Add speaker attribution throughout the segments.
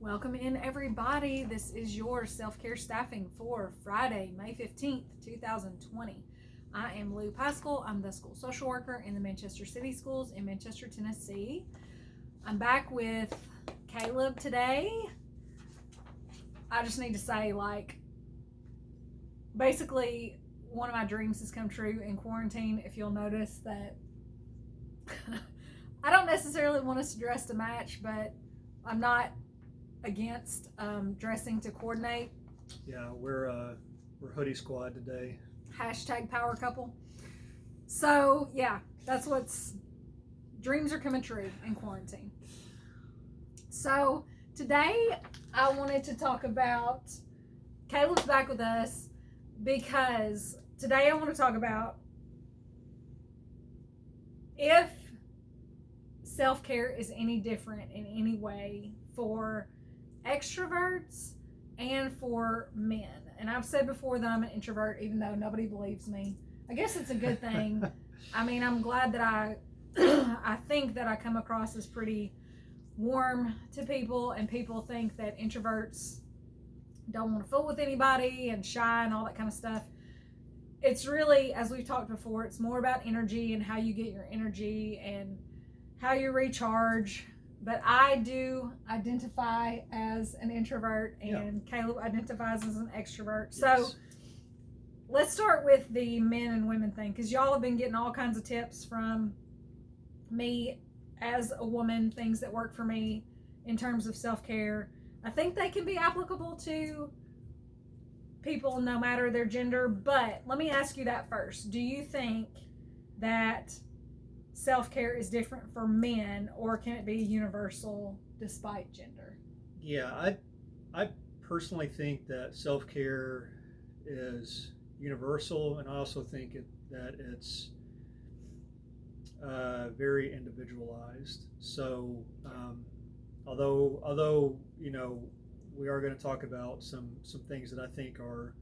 Speaker 1: Welcome in, everybody. This is your self-care staffing for Friday, May 15th, 2020. I am Lou Pascal. I'm the school social worker in the Manchester City Schools in Manchester, Tennessee. I'm back with Caleb today. I just need to say, basically, one of my dreams has come true in quarantine. If you'll notice that I don't necessarily want us to dress to match, but I'm not against dressing to coordinate.
Speaker 2: Yeah, we're hoodie squad today.
Speaker 1: Hashtag power couple. So yeah, that's dreams are coming true in quarantine. So today I wanted to talk about, Caleb's back with us because today I want to talk about if self-care is any different in any way for extroverts and for men. And I've said before that I'm an introvert, even though nobody believes me. I guess it's a good thing. I mean, I'm glad that I think that I come across as pretty warm to people, and people think that introverts don't want to fool with anybody and shy and all that kind of stuff. It's really, as we've talked before, it's more about energy and how you get your energy and how you recharge. But I do identify as an introvert, and Caleb identifies as an extrovert.
Speaker 2: Yes.
Speaker 1: So let's start with the men and women thing, because y'all have been getting all kinds of tips from me as a woman, things that work for me in terms of self-care. I think they can be applicable to people no matter their gender, but let me ask you that first. Do you think that self-care is different for men, or can it be universal despite gender?
Speaker 2: Yeah, I personally think that self-care is universal, and I also think that it's very individualized. So although we are going to talk about some things that I think are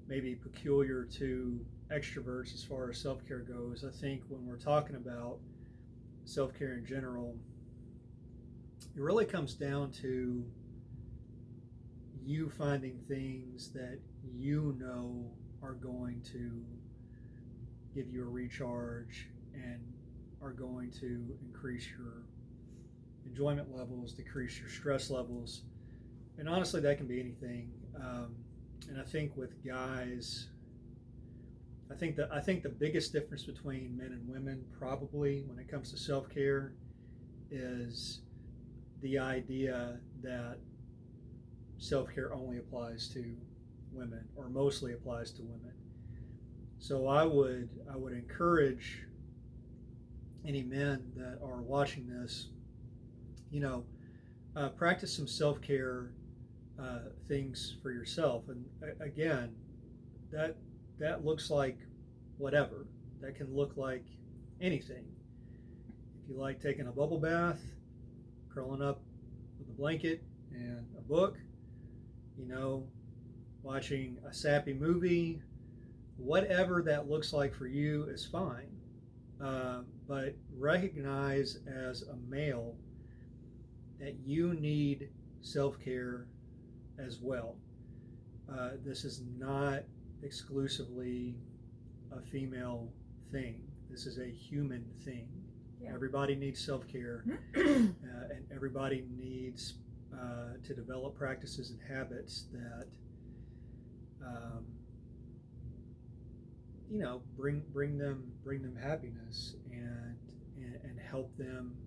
Speaker 2: maybe peculiar to extroverts as far as self-care goes, I think when we're talking about self-care in general, it really comes down to you finding things that you know are going to give you a recharge and are going to increase your enjoyment levels, decrease your stress levels. And honestly, that can be anything. And I think with guys, I think the biggest difference between men and women, probably when it comes to self-care, is the idea that self-care only applies to women, or mostly applies to women. So I would encourage any men that are watching this, practice some self-care things for yourself. And again, that looks like whatever. That can look like anything. If you like taking a bubble bath, curling up with a blanket and a book, watching a sappy movie, whatever that looks like for you is fine. But recognize as a male that you need self-care as well. This is not exclusively a female thing. This is a human thing. Yeah. Everybody needs self-care, and everybody needs to develop practices and habits that bring them happiness and help them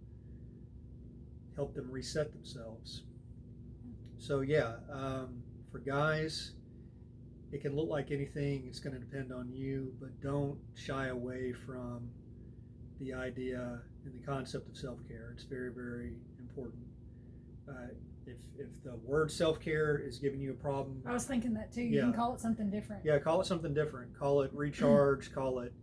Speaker 2: reset themselves. So for guys, it can look like anything. It's going to depend on you, but don't shy away from the idea and the concept of self-care. It's very, very important. If the word self-care is giving you a problem,
Speaker 1: I was thinking that too. You can call it something different.
Speaker 2: Yeah, call it something different. Call it recharge. Call it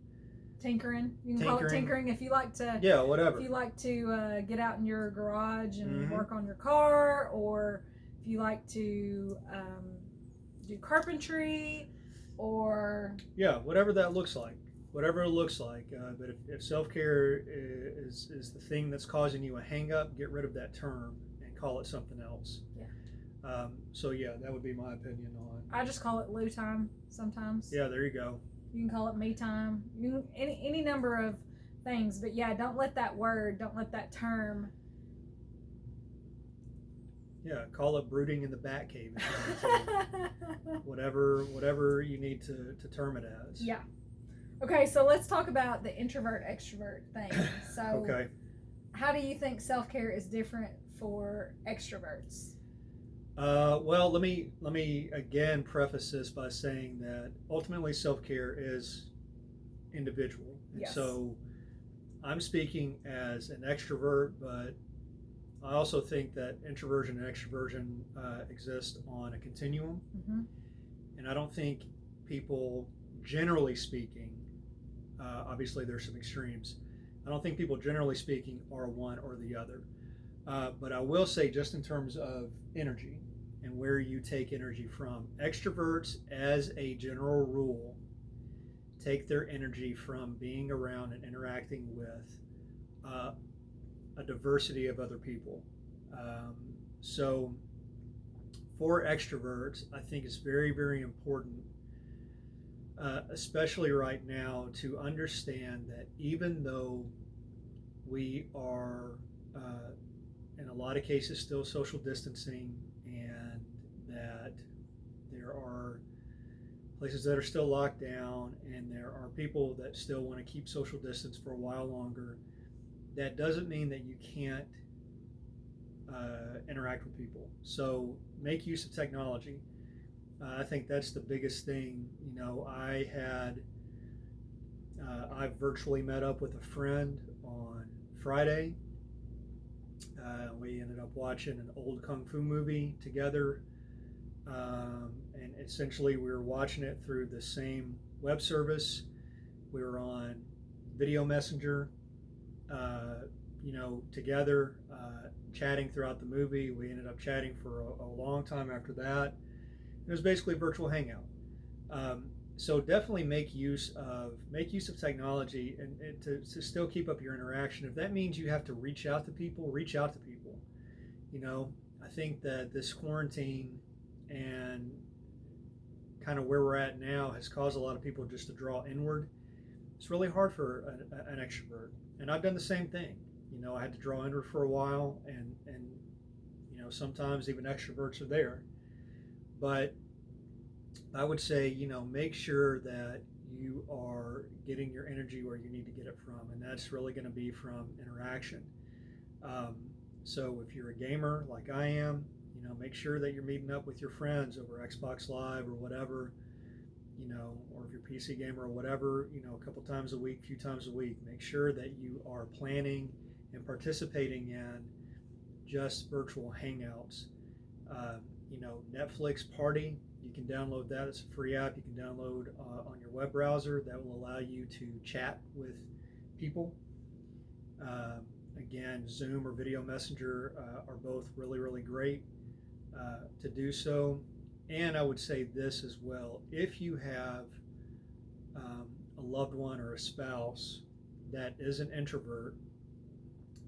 Speaker 1: tinkering. You can call it tinkering if you like to.
Speaker 2: Yeah, whatever.
Speaker 1: If you like to get out in your garage and work on your car, or if you like to do carpentry, or
Speaker 2: whatever that looks like. Whatever it looks like. But if self-care is the thing that's causing you a hang-up, get rid of that term and call it something else.
Speaker 1: Yeah.
Speaker 2: So yeah, that would be my opinion on.
Speaker 1: I just call it Lou time sometimes.
Speaker 2: Yeah, there you go.
Speaker 1: You can call it me time. You can, any number of things, but yeah, don't let that term.
Speaker 2: Yeah, call it brooding in the bat cave. If you need to. whatever you need to term it as.
Speaker 1: Yeah. Okay, so let's talk about the introvert extrovert thing. So,
Speaker 2: Okay.
Speaker 1: How do you think self-care is different for extroverts?
Speaker 2: Well, let me again preface this by saying that ultimately self-care is individual. And
Speaker 1: Yes.
Speaker 2: so I'm speaking as an extrovert, but I also think that introversion and extroversion exist on a continuum.
Speaker 1: Mm-hmm.
Speaker 2: And I don't think people, generally speaking, obviously there's some extremes, I don't think people, generally speaking, are one or the other. But I will say, just in terms of energy and where you take energy from, extroverts, as a general rule, take their energy from being around and interacting with a diversity of other people. So for extroverts, I think it's very, very important, especially right now, to understand that even though we are in a lot of cases still social distancing, and that there are places that are still locked down, and there are people that still want to keep social distance for a while longer, that doesn't mean that you can't interact with people. So make use of technology. I think that's the biggest thing. You know, I virtually met up with a friend on Friday. We ended up watching an old kung fu movie together, and essentially we were watching it through the same web service. We were on video messenger, together, chatting throughout the movie. We ended up chatting for a long time after that. It was basically a virtual hangout. So definitely make use of technology, and to still keep up your interaction. If that means you have to reach out to people, reach out to people. You know, I think that this quarantine and kind of where we're at now has caused a lot of people just to draw inward. It's really hard for an extrovert, and I've done the same thing. You know, I had to draw inward for a while, and sometimes even extroverts are there. But I would say, make sure that you are getting your energy where you need to get it from, and that's really going to be from interaction. So if you're a gamer like I am, make sure that you're meeting up with your friends over Xbox Live or whatever, or if you're a PC gamer or whatever, a couple times a week, few times a week. Make sure that you are planning and participating in just virtual hangouts. Netflix Party, you can download that. It's a free app you can download on your web browser that will allow you to chat with people. Again, Zoom or Video Messenger are both really, really great to do so. And I would say this as well: if you have a loved one or a spouse that is an introvert,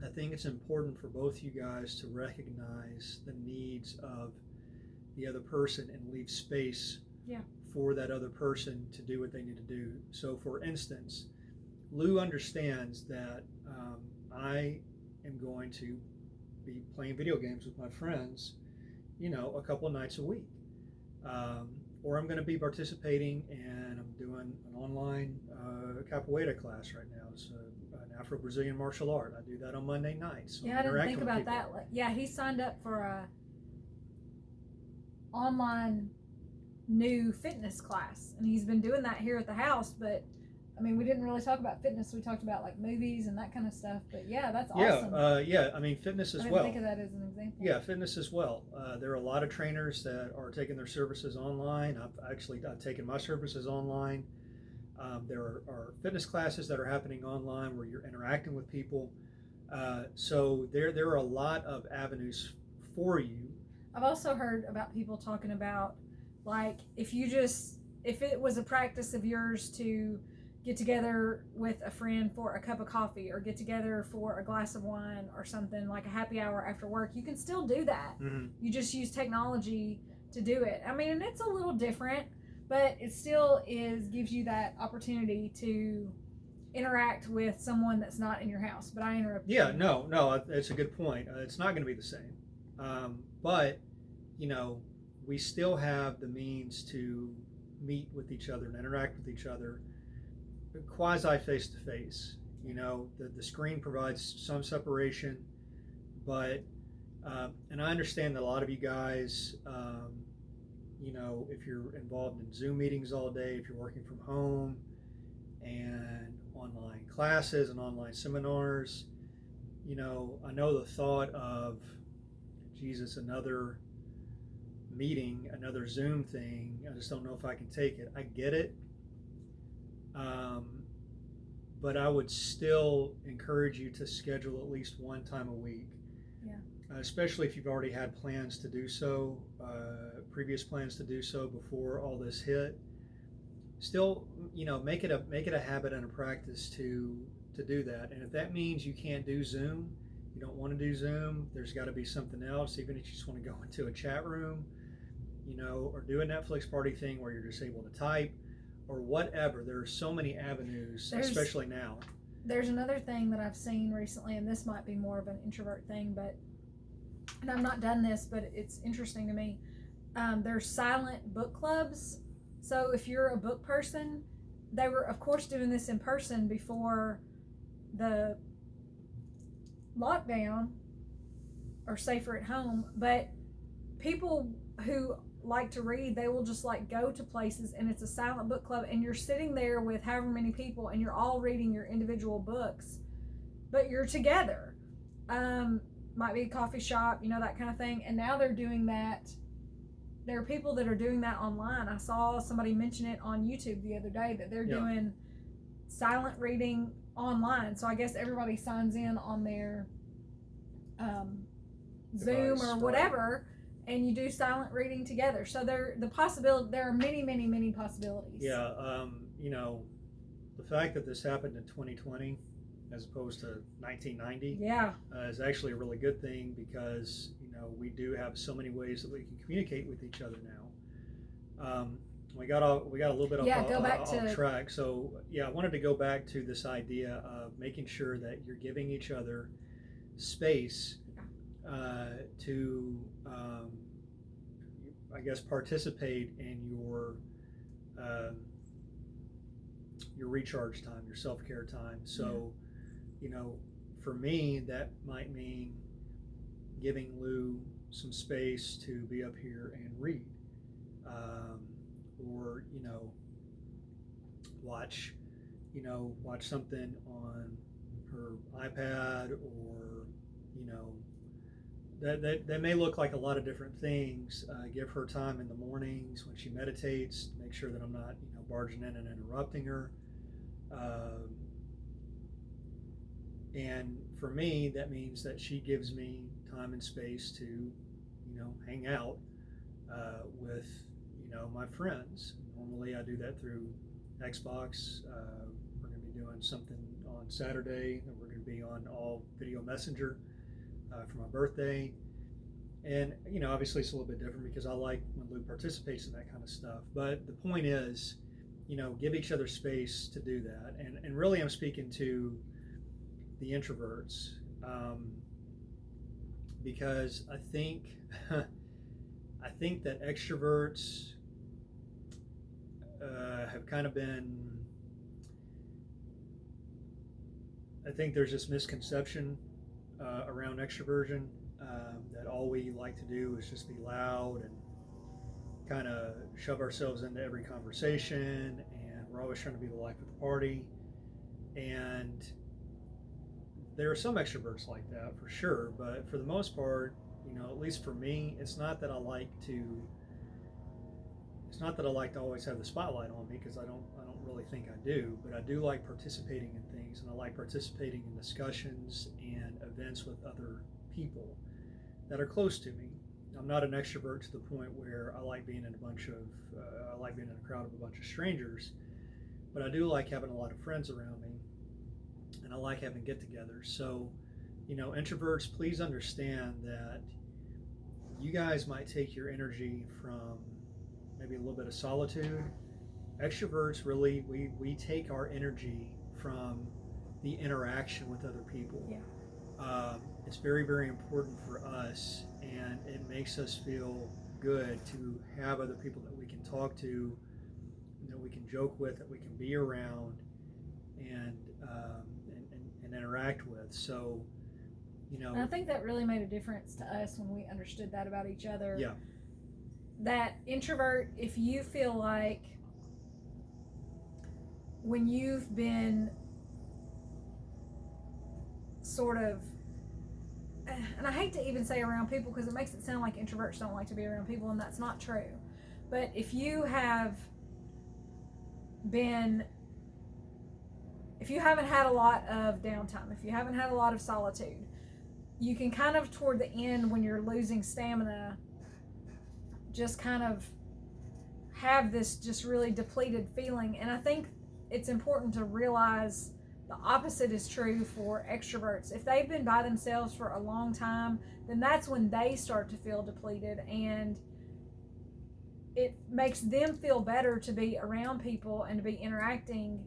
Speaker 2: I think it's important for both you guys to recognize the needs of the other person and leave space for that other person to do what they need to do. So for instance, Lou understands that I am going to be playing video games with my friends, a couple of nights a week. Or I'm going to be participating, and I'm doing an online capoeira class right now. It's an Afro-Brazilian martial art. I do that on Monday nights. So
Speaker 1: I didn't think about that. He signed up for a online new fitness class, and he's been doing that here at the house. But I mean, we didn't really talk about fitness. We talked about like movies and that kind of stuff. But yeah, that's awesome.
Speaker 2: I mean, fitness as well.
Speaker 1: I didn't think of that as an example.
Speaker 2: Yeah, fitness as well. There are a lot of trainers that are taking their services online. I've taken my services online. There are fitness classes that are happening online where you're interacting with people. So there are a lot of avenues for you.
Speaker 1: I've also heard about people talking about, like, if it was a practice of yours to get together with a friend for a cup of coffee or get together for a glass of wine or something like a happy hour after work. You can still do that.
Speaker 2: Mm-hmm.
Speaker 1: You just use technology to do it. I mean, and it's a little different, but it still gives you that opportunity to interact with someone that's not in your house. But I interrupt.
Speaker 2: Yeah, no, it's a good point. It's not going to be the same, but we still have the means to meet with each other and interact with each other, quasi face to face. The screen provides some separation, but and I understand that a lot of you guys, if you're involved in Zoom meetings all day, if you're working from home, and online classes and online seminars, I know the thought of, Jesus, another meeting, another Zoom thing, I just don't know if I can take it. I get it. But I would still encourage you to schedule at least one time a week.
Speaker 1: Yeah.
Speaker 2: Especially if you've already had plans to do so, previous plans to do so before all this hit. Still, make it a habit and a practice to do that. And if that means you can't do Zoom, you don't want to do Zoom, there's got to be something else. Even if you just want to go into a chat room, or do a Netflix party thing where you're just able to type, or whatever. There are so many avenues, especially now.
Speaker 1: There's another thing that I've seen recently, and this might be more of an introvert thing, and I've not done this, but it's interesting to me. There's silent book clubs. So if you're a book person, they were, of course, doing this in person before the lockdown, or safer at home, but people who like to read, they will just go to places and it's a silent book club and you're sitting there with however many people and you're all reading your individual books, but you're together. Might be a coffee shop, that kind of thing. And now they're doing that. There are people that are doing that online. I saw somebody mention it on YouTube the other day that they're doing silent reading online. So I guess everybody signs in on their Zoom or whatever, and you do silent reading together. So there are many, many, many possibilities.
Speaker 2: Yeah, the fact that this happened in 2020 as opposed to 1990 is actually a really good thing, because we do have so many ways that we can communicate with each other now. We got a little bit off track. So I wanted to go back to this idea of making sure that you're giving each other space to I guess participate in your recharge time, your self-care time. So for me, that might mean giving Lou some space to be up here and read, or watch something on her iPad, or that may look like a lot of different things. Give her time in the mornings when she meditates, make sure that I'm not barging in and interrupting her. And for me, that means that she gives me time and space to hang out with my friends. Normally I do that through Xbox. We're going to be doing something on Saturday, and we're going to be on all video messenger for my birthday. And obviously it's a little bit different because I like when Lou participates in that kind of stuff. But the point is, give each other space to do that. And really I'm speaking to the introverts, because I think that extroverts have kind of been, I think there's this misconception around extroversion, that all we like to do is just be loud and kind of shove ourselves into every conversation, and we're always trying to be the life of the party. And there are some extroverts like that for sure, but for the most part, at least for me, it's not that I like to always have the spotlight on me, because I don't really think I do, but I do like participating in things, and I like participating in discussions and events with other people that are close to me. I'm not an extrovert to the point where I like being in a crowd of a bunch of strangers, but I do like having a lot of friends around me, and I like having get-togethers. So, introverts, please understand that you guys might take your energy from maybe a little bit of solitude. Extroverts, really, we take our energy from the interaction with other people.
Speaker 1: Yeah.
Speaker 2: It's very, very important for us, and it makes us feel good to have other people that we can talk to, that we can joke with, that we can be around, and and interact with. So,
Speaker 1: And I think that really made a difference to us when we understood that about each other.
Speaker 2: Yeah.
Speaker 1: That introvert, if you feel like when you've been sort of, and I hate to even say around people because it makes it sound like introverts don't like to be around people, and that's not true. But if you haven't had a lot of downtime, if you haven't had a lot of solitude, you can kind of toward the end when you're losing stamina just kind of have this just really depleted feeling. And I think it's important to realize the opposite is true for extroverts. If they've been by themselves for a long time, then that's when they start to feel depleted, and it makes them feel better to be around people and to be interacting,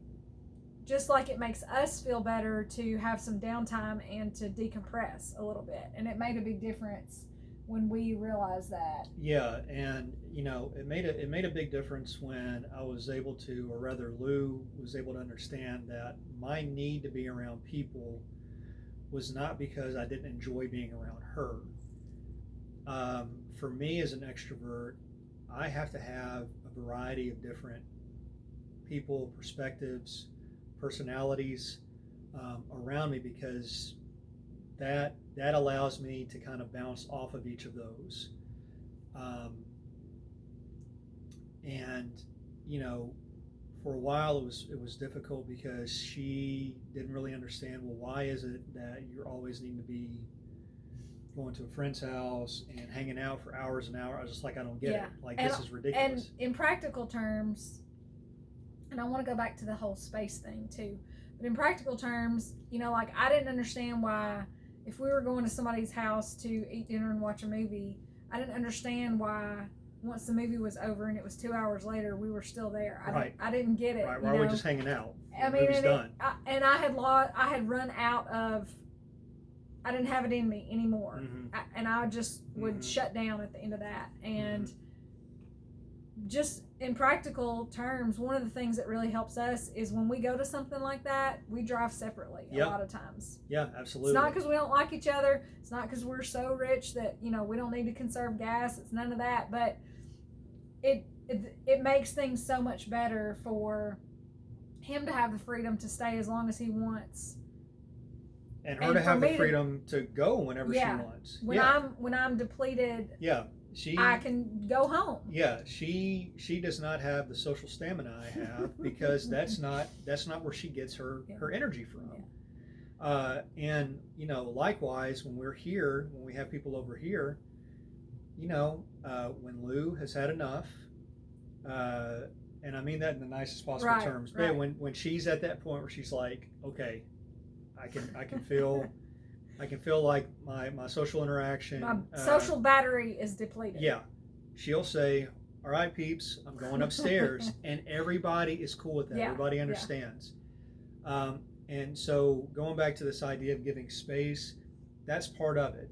Speaker 1: just like it makes us feel better to have some downtime and to decompress a little bit. And it made a big difference when we realized that.
Speaker 2: Yeah, and it made a big difference when I was able to, or rather Lou was able to understand that my need to be around people was not because I didn't enjoy being around her. For me as an extrovert, I have to have a variety of different people, perspectives, personalities around me, because that allows me to kind of bounce off of each of those. And for a while it was difficult because she didn't really understand, well, why is it that you're always needing to be going to a friend's house and hanging out for hours and hours? I was just like, I don't get it. Like, this is ridiculous.
Speaker 1: And in practical terms, and I want to go back to the whole space thing too, but in practical terms, like, I didn't understand why, if we were going to somebody's house to eat dinner and watch a movie, I didn't understand why once the movie was over and it was 2 hours later, we were still there. I didn't get it.
Speaker 2: Right. Why are we just hanging out?
Speaker 1: I mean,
Speaker 2: movie's done.
Speaker 1: I had run out of, I didn't have it in me anymore.
Speaker 2: Mm-hmm.
Speaker 1: And I just would shut down at the end of that. And just in practical terms, one of the things that really helps us is when we go to something like that, we drive separately a lot of times.
Speaker 2: Yeah, absolutely.
Speaker 1: It's not because we don't like each other. It's not because we're so rich that, we don't need to conserve gas. It's none of that. But it makes things so much better for him to have the freedom to stay as long as he wants.
Speaker 2: And her to have the freedom to go whenever she wants. When
Speaker 1: I'm depleted, I can go home.
Speaker 2: Yeah, she does not have the social stamina I have because that's not where she gets her energy from. Yeah. And likewise, when we're here, when we have people over here, when Lou has had enough, and I mean that in the nicest possible terms, but when she's at that point where she's like, okay, I can feel like my social interaction,
Speaker 1: my social battery is depleted.
Speaker 2: Yeah, she'll say, all right, peeps, I'm going upstairs. And everybody is cool with that. Yeah, everybody understands. Yeah. And so going back to this idea of giving space, that's part of it.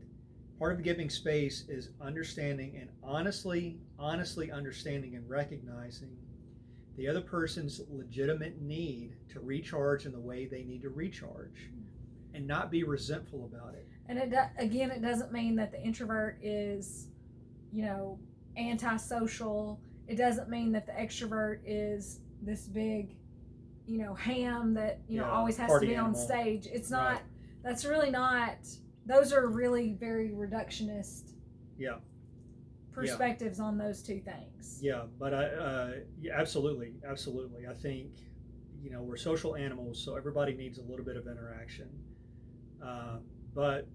Speaker 2: Part of giving space is understanding and honestly understanding and recognizing the other person's legitimate need to recharge in the way they need to recharge, and not be resentful about it.
Speaker 1: And it doesn't mean that the introvert is, antisocial. It doesn't mean that the extrovert is this big, ham that, always has to be on stage. It's not, that's really not, those are really very reductionist perspectives on those two things.
Speaker 2: Yeah, but absolutely. I think, we're social animals, so everybody needs a little bit of interaction. But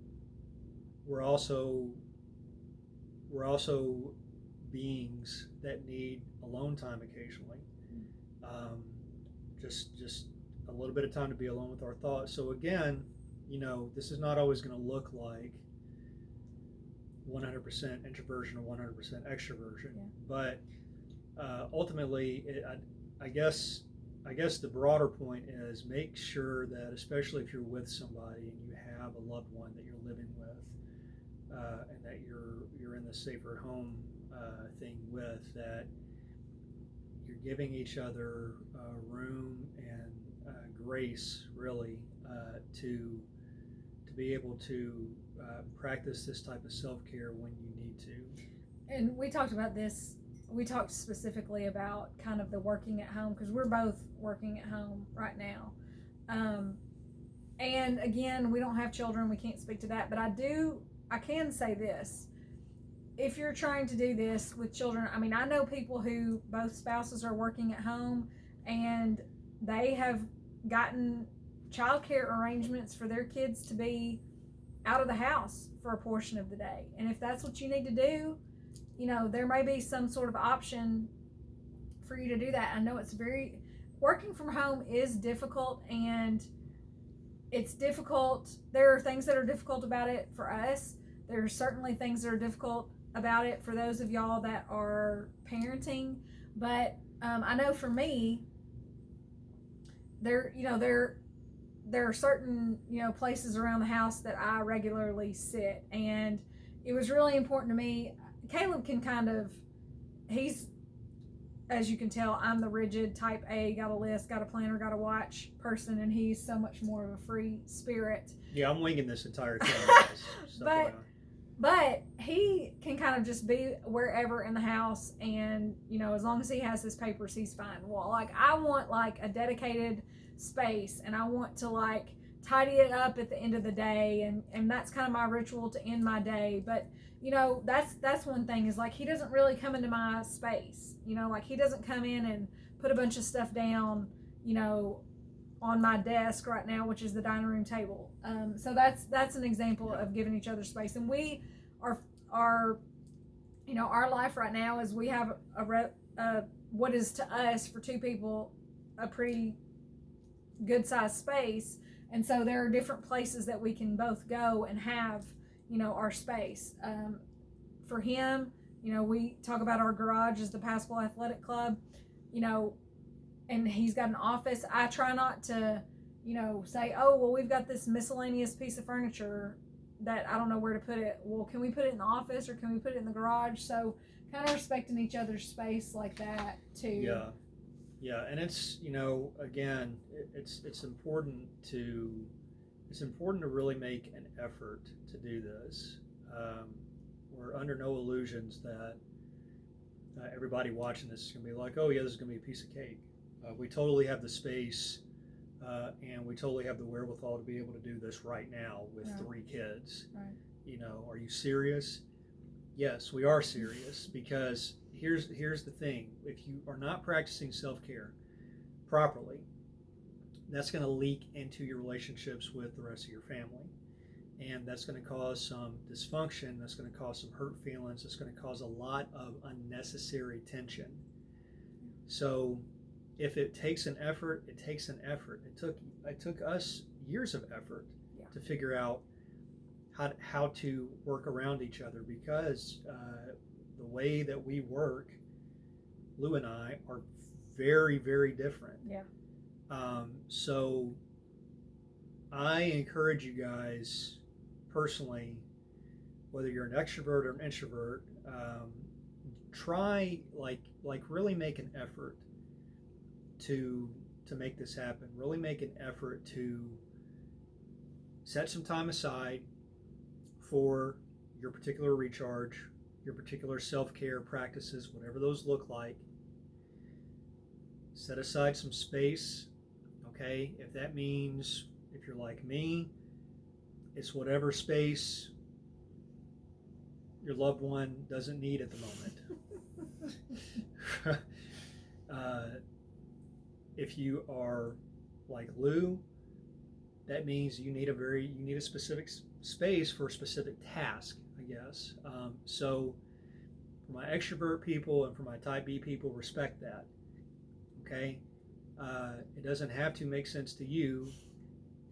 Speaker 2: we're also beings that need alone time occasionally. just a little bit of time to be alone with our thoughts. So again, this is not always going to look like 100% introversion or 100% extroversion, but ultimately, I guess the broader point is make sure that, especially if you're with somebody and you have a loved one that you're living with, and that you're in the safer home thing with, that you're giving each other room and grace, really, to be able to practice this type of self-care when you need to.
Speaker 1: And we talked about this. We talked specifically about kind of the working at home, because we're both working at home right now. And again, we don't have children. We can't speak to that. But I can say this. If you're trying to do this with children, I mean, I know people who both spouses are working at home and they have gotten childcare arrangements for their kids to be out of the house for a portion of the day. And if that's what you need to do, there may be some sort of option for you to do that. I know working from home is difficult, and it's difficult. There are things that are difficult about it for us. There are certainly things that are difficult about it for those of y'all that are parenting. But I know for me, there are certain places around the house that I regularly sit, and it was really important to me. Caleb can he's, as you can tell, I'm the rigid type A, got a list, got a planner, got a watch person, and he's so much more of a free spirit.
Speaker 2: Yeah, I'm winging this entire thing.
Speaker 1: But he can kind of just be wherever in the house, and as long as he has his papers, he's fine. Well, I want a dedicated space, and I want to tidy it up at the end of the day, and that's kind of my ritual to end my day. But that's one thing, is he doesn't really come into my space. He doesn't come in and put a bunch of stuff down on my desk right now, which is the dining room table. So that's an example of giving each other space. And we are our life right now is we have what is to us, for two people, a pretty good sized space. And so there are different places that we can both go and have our space. For him, we talk about our garage as the Passable Athletic Club, and he's got an office. I try not to say, oh, well, we've got this miscellaneous piece of furniture that I don't know where to put it. Well, can we put it in the office, or can we put it in the garage? So kind of respecting each other's space like that too.
Speaker 2: Yeah, and it's again, it's important to really make an effort to do this. We're under no illusions that everybody watching this is going to be like, oh yeah, this is going to be a piece of cake. We totally have the space, and we totally have the wherewithal to be able to do this right now with 3 kids.
Speaker 1: Right.
Speaker 2: Are you serious? Yes, we are serious, because here's the thing. If you are not practicing self-care properly, that's going to leak into your relationships with the rest of your family. And that's going to cause some dysfunction. That's going to cause some hurt feelings. It's going to cause a lot of unnecessary tension. So if it takes an effort, it takes an effort. It took us years of effort to figure out how to work around each other, because the way that we work, Lou and I, are very, very different.
Speaker 1: Yeah.
Speaker 2: So I encourage you guys personally, whether you're an extrovert or an introvert, try really make an effort to make this happen. Really make an effort to set some time aside for your particular recharge, your particular self-care practices, whatever those look like. Set aside some space, okay? If that means, if you're like me, it's whatever space your loved one doesn't need at the moment. If you are like Lou, that means you need a specific space for a specific task, I guess. So for my extrovert people and for my type B people, respect that. Okay? It doesn't have to make sense to you.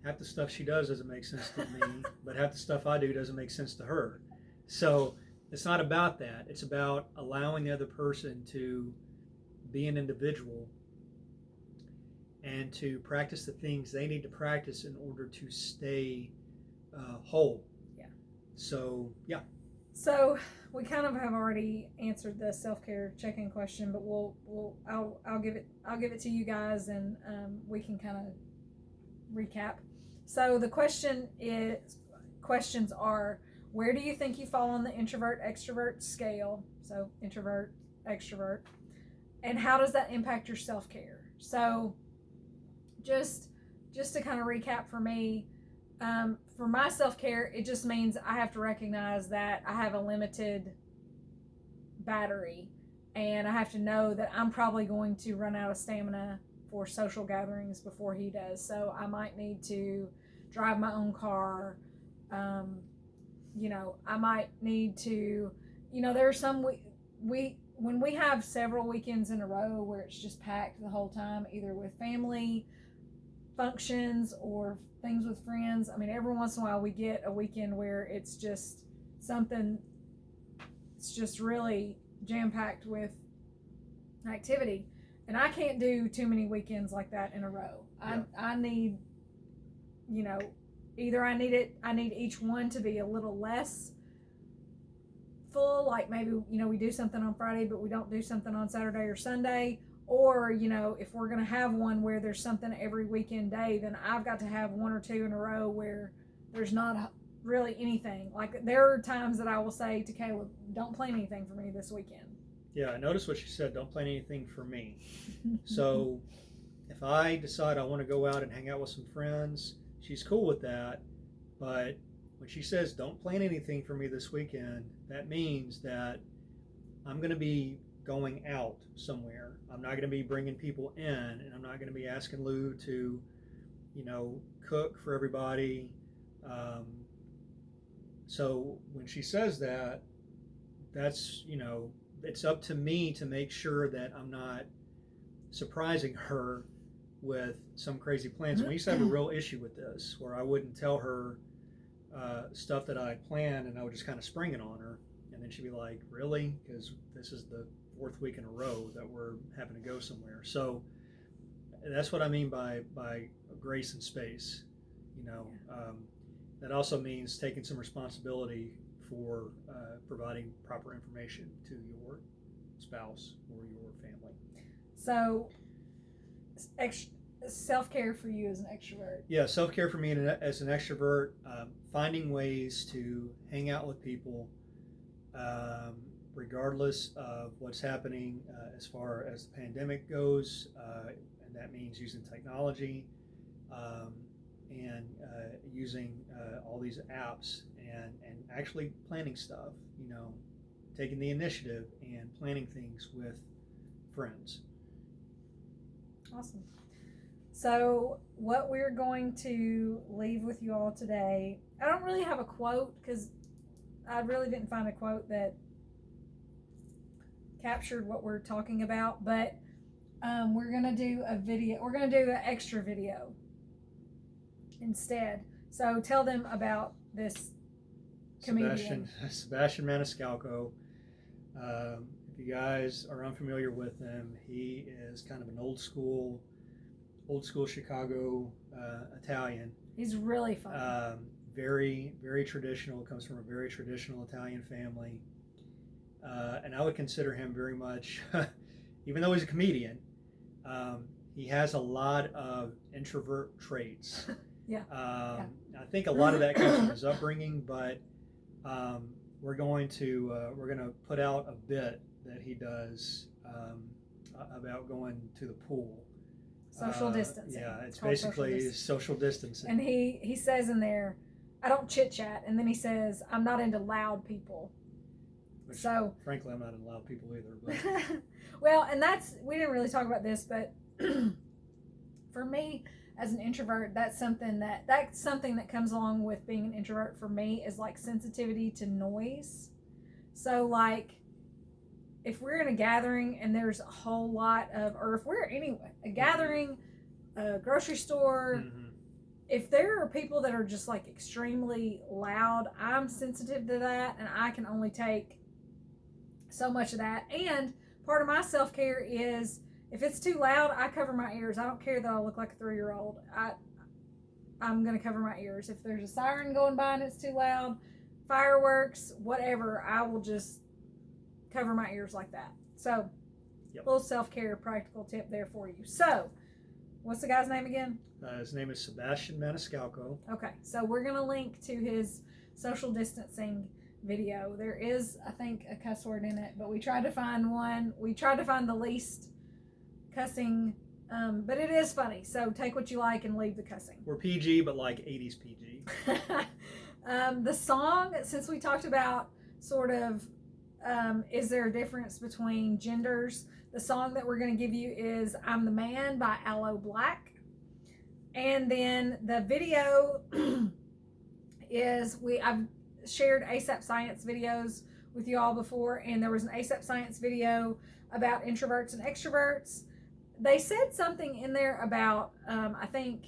Speaker 2: Half the stuff she does doesn't make sense to me, but half the stuff I do doesn't make sense to her. So it's not about that. It's about allowing the other person to be an individual and to practice the things they need to practice in order to stay whole.
Speaker 1: Yeah.
Speaker 2: So, yeah.
Speaker 1: So we kind of have already answered the self-care check-in question, but I'll give it to you guys, and we can kind of recap. So the questions are: where do you think you fall on the introvert extrovert scale? So introvert, extrovert, and how does that impact your self-care? So just to kind of recap for me, for my self-care, it just means I have to recognize that I have a limited battery, and I have to know that I'm probably going to run out of stamina for social gatherings before he does. So I might need to drive my own car. I might need to, there are some when we have several weekends in a row where it's just packed the whole time, either with family functions or things with friends. I mean, every once in a while we get a weekend where it's just something, it's just really jam-packed with activity, and I can't do too many weekends like that in a row.
Speaker 2: Yeah.
Speaker 1: I need, either I need each one to be a little less full, like maybe, we do something on Friday but we don't do something on Saturday or Sunday, or if we're going to have one where there's something every weekend day, then I've got to have one or two in a row where there's not really anything. Like, there are times that I will say to Caleb, don't plan anything for me this weekend.
Speaker 2: Yeah, I noticed what she said, don't plan anything for me. So if I decide I want to go out and hang out with some friends, she's cool with that. But when she says don't plan anything for me this weekend, that means that I'm going to be going out somewhere. I'm not going to be bringing people in, and I'm not going to be asking Lou to, cook for everybody. So when she says that, that's, it's up to me to make sure that I'm not surprising her with some crazy plans. And we used to have a real issue with this, where I wouldn't tell her stuff that I had planned, and I would just kind of spring it on her. And then she'd be like, really? Because this is the fourth week in a row that we're having to go somewhere. So that's what I mean by grace and space. That also means taking some responsibility for providing proper information to your spouse or your family.
Speaker 1: So self-care for you as an extrovert.
Speaker 2: Yeah, self-care for me as an extrovert, finding ways to hang out with people regardless of what's happening as far as the pandemic goes, and that means using technology and using all these apps and actually planning stuff, taking the initiative and planning things with friends.
Speaker 1: Awesome. So what we're going to leave with you all today, I don't really have a quote because I really didn't find a quote that captured what we're talking about, but we're going to do a video. We're going to do an extra video instead. So tell them about this comedian.
Speaker 2: Sebastian Maniscalco. If you guys are unfamiliar with him, he is kind of an old school Chicago Italian.
Speaker 1: He's really fun.
Speaker 2: Very, very traditional. Comes from a very traditional Italian family. And I would consider him very much, even though he's a comedian, he has a lot of introvert traits.
Speaker 1: Yeah.
Speaker 2: I think a lot of that comes from his upbringing, but we're going to put out a bit that he does about going to the pool.
Speaker 1: Social distancing.
Speaker 2: Yeah, it's basically social distancing.
Speaker 1: And he says in there, I don't chit chat, and then he says, I'm not into loud people.
Speaker 2: Which,
Speaker 1: so
Speaker 2: frankly, I'm not into loud people either. But.
Speaker 1: Well, and we didn't really talk about this, but for me as an introvert, that's something that comes along with being an introvert for me, is like sensitivity to noise. So like if we're in a gathering and there's a whole lot of, or if we're anyway, a gathering, a grocery store, if there are people that are just like extremely loud, I'm sensitive to that, and I can only take so much of that. And part of my self-care is if it's too loud, I cover my ears. I don't care that I look like a 3-year-old. I'm going to cover my ears. If there's a siren going by and it's too loud, fireworks, whatever, I will just cover my ears like that. So, little self-care practical tip there for you. So, what's the guy's name again?
Speaker 2: His name is Sebastian Maniscalco.
Speaker 1: Okay, so we're going to link to his social distancing video. There is, I think, a cuss word in it, but we tried to find one. We tried to find the least cussing, but it is funny. So take what you like and leave the cussing.
Speaker 2: We're PG, but like 80s PG.
Speaker 1: The song, since we talked about sort of, is there a difference between genders? The song that we're going to give you is I'm the Man by Aloe Black. And then the video is, I've shared ASAP Science videos with you all before, and there was an ASAP Science video about introverts and extroverts. They said something in there about, I think,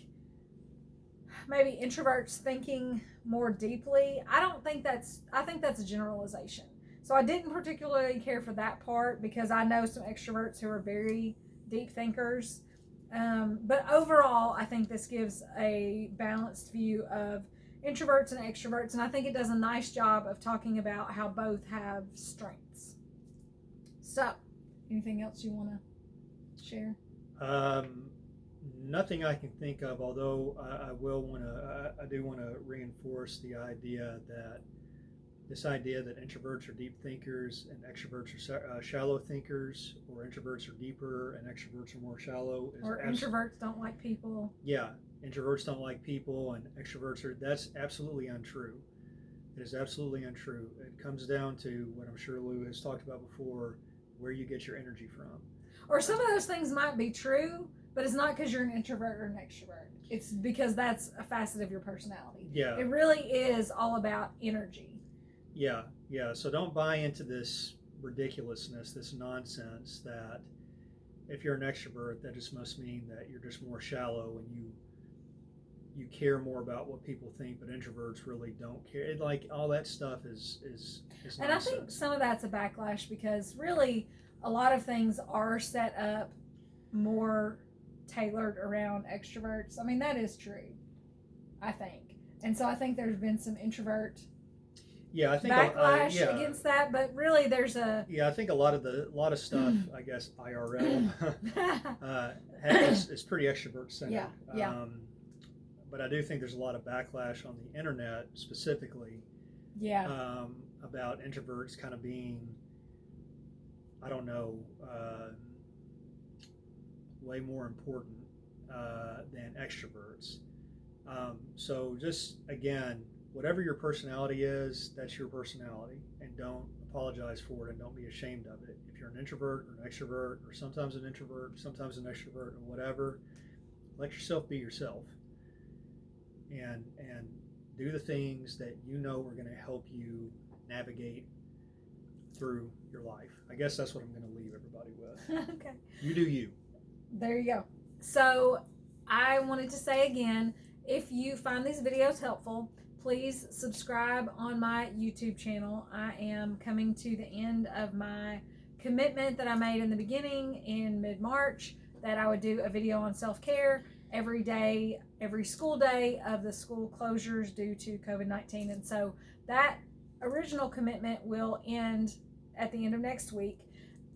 Speaker 1: maybe introverts thinking more deeply. I think that's a generalization. So I didn't particularly care for that part because I know some extroverts who are very deep thinkers. But overall, I think this gives a balanced view of introverts and extroverts, and I think it does a nice job of talking about how both have strengths. So, anything else you want to share?
Speaker 2: Nothing I can think of, although I do want to reinforce the idea that introverts are deep thinkers and extroverts are shallow thinkers, or introverts are deeper and extroverts are more shallow.
Speaker 1: Or introverts don't like people.
Speaker 2: Yeah, introverts don't like people and extroverts are, that's absolutely untrue. It is absolutely untrue. It comes down to what I'm sure Lou has talked about before, where you get your energy from.
Speaker 1: Or some of those things might be true, but it's not because you're an introvert or an extrovert. It's because that's a facet of your personality.
Speaker 2: Yeah.
Speaker 1: It really is all about energy.
Speaker 2: Yeah. So don't buy into this ridiculousness, this nonsense that if you're an extrovert, that just must mean that you're just more shallow and you care more about what people think, but introverts really don't care. Like all that stuff is nonsense.
Speaker 1: And I think some of that's a backlash because really a lot of things are set up more tailored around extroverts. I mean, that is true, I think. And so I think there's been some introvert backlash against that, but really there's a
Speaker 2: I think a lot of stuff, I guess IRL is pretty extrovert centered. But I do think there's a lot of backlash on the internet specifically about introverts kind of being, I don't know, way more important than extroverts. So just again, whatever your personality is, that's your personality, and don't apologize for it and don't be ashamed of it. If you're an introvert or an extrovert, or sometimes an introvert, sometimes an extrovert, or whatever, let yourself be yourself, and do the things that you know are going to help you navigate through your life. I guess that's what I'm going to leave everybody with.
Speaker 1: Okay.
Speaker 2: You do you.
Speaker 1: There you go. So I wanted to say again, if you find these videos helpful, please subscribe on my YouTube channel. I am coming to the end of my commitment that I made in the beginning in mid-March that I would do a video on self-care every day, every school day of the school closures due to COVID-19. And so that original commitment will end at the end of next week.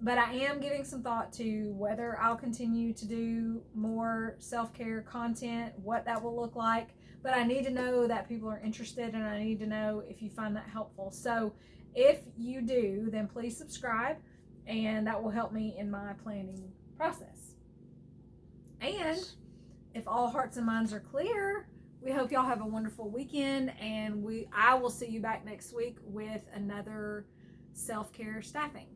Speaker 1: But I am giving some thought to whether I'll continue to do more self-care content, what that will look like. But I need to know that people are interested, and I need to know if you find that helpful. So if you do, then please subscribe, and that will help me in my planning process. And if all hearts and minds are clear, we hope y'all have a wonderful weekend, and I will see you back next week with another self-care staffing.